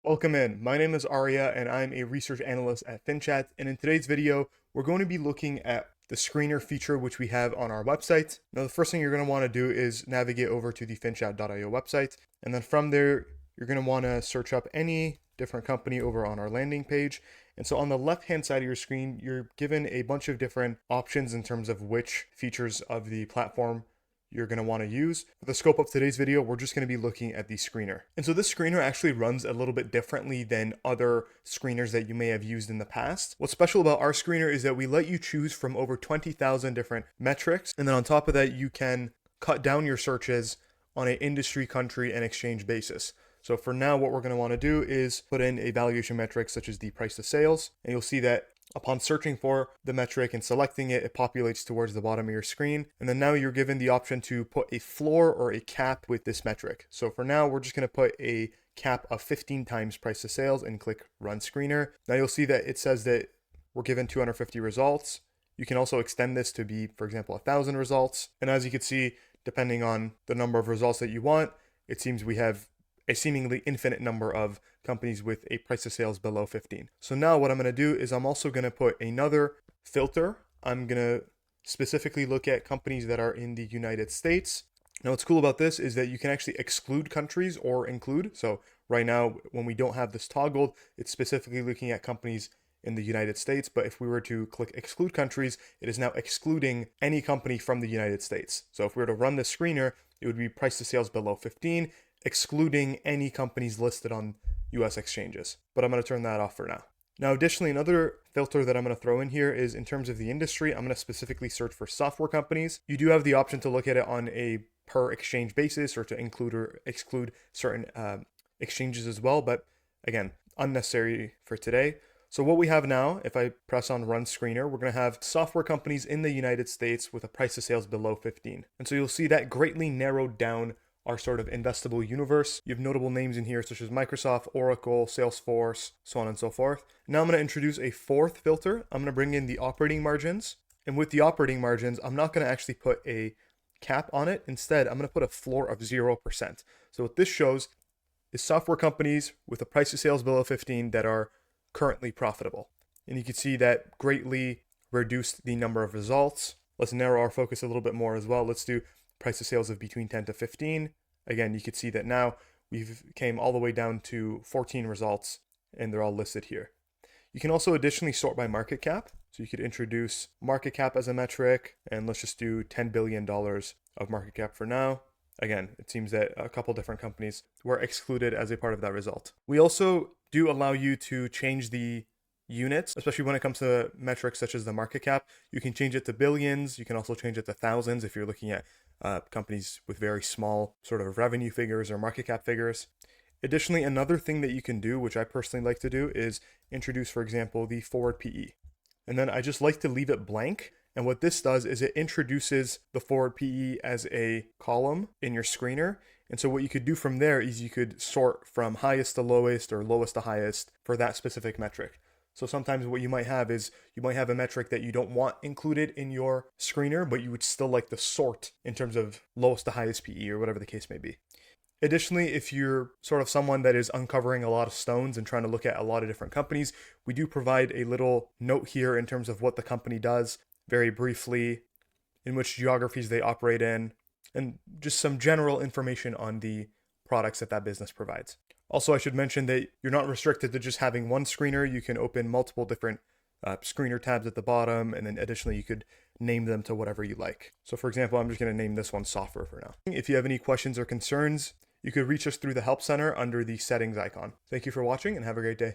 Welcome in. My name is Arya and I'm a research analyst at FinChat. And in today's video, we're going to be looking at the screener feature which we have on our website. Now, the first thing you're going to want to do is navigate over to the finchat.io website. And then from there, you're going to want to search up any different company over on our landing page. And so on the left-hand side of your screen, you're given a bunch of different options in terms of which features of the platform you're going to want to use. For the scope of today's video, we're just going to be looking at the screener. And so this screener actually runs a little bit differently than other screeners that you may have used in the past. What's special about our screener is that we let you choose from over 20,000 different metrics. And then on top of that, you can cut down your searches on an industry, country, and exchange basis. So for now, what we're going to want to do is put in a valuation metric such as the price to sales. And you'll see that upon searching for the metric and selecting it, it populates towards the bottom of your screen. And then now you're given the option to put a floor or a cap with this metric. So for now, we're just going to put a cap of 15 times price to sales and click Run Screener. Now you'll see that it says that we're given 250 results. You can also extend this to be, for example, 1,000 results. And as you can see, depending on the number of results that you want, it seems we have a seemingly infinite number of companies with a price to sales below 15. So now what I'm going to do is I'm also going to put another filter. I'm going to specifically look at companies that are in the United States. Now what's cool about this is that you can actually exclude countries or include. So right now, when we don't have this toggled, it's specifically looking at companies in the United States. But if we were to click exclude countries, it is now excluding any company from the United States. So if we were to run this screener, it would be price to sales below 15, excluding any companies listed on US exchanges. But I'm going to turn that off for now. Now, additionally, another filter that I'm going to throw in here is in terms of the industry, I'm going to specifically search for software companies. You do have the option to look at it on a per exchange basis or to include or exclude certain exchanges as well. But again, unnecessary for today. So what we have now, if I press on Run Screener, we're going to have software companies in the United States with a price to sales below 15. And so you'll see that greatly narrowed down our sort of investable universe. You have notable names in here such as Microsoft, Oracle, Salesforce, so on and so forth. Now I'm going to introduce a fourth filter. I'm going to bring in the operating margins. And with the operating margins, I'm not going to actually put a cap on it. Instead, I'm going to put a floor of 0%. So what this shows is software companies with a price to sales below 15 that are currently profitable. And you can see that greatly reduced the number of results. Let's narrow our focus a little bit more as well. Let's do price to sales of between 10 to 15. Again, you can see that now we've came all the way down to 14 results and they're all listed here. You can also additionally sort by market cap. So you could introduce market cap as a metric, and let's just do $10 billion of market cap for now. Again, it seems that a couple different companies were excluded as a part of that result. We also do allow you to change the units, especially when it comes to metrics such as the market cap. You can change it to billions. You can also change it to thousands if you're looking at companies with very small sort of revenue figures or market cap figures. Additionally, another thing that you can do, which I personally like to do, is introduce, for example, the forward PE. And then I just like to leave it blank. And what this does is it introduces the forward PE as a column in your screener. And so what you could do from there is you could sort from highest to lowest or lowest to highest for that specific metric. So sometimes what you might have is you might have a metric that you don't want included in your screener, but you would still like to sort in terms of lowest to highest PE or whatever the case may be. Additionally, if you're sort of someone that is uncovering a lot of stones and trying to look at a lot of different companies, we do provide a little note here in terms of what the company does, very briefly, in which geographies they operate in, and just some general information on the products that business provides. Also, I should mention that you're not restricted to just having one screener. You can open multiple different screener tabs at the bottom, and then additionally, you could name them to whatever you like. So for example, I'm just going to name this one software for now. If you have any questions or concerns, you could reach us through the Help Center under the settings icon. Thank you for watching and have a great day.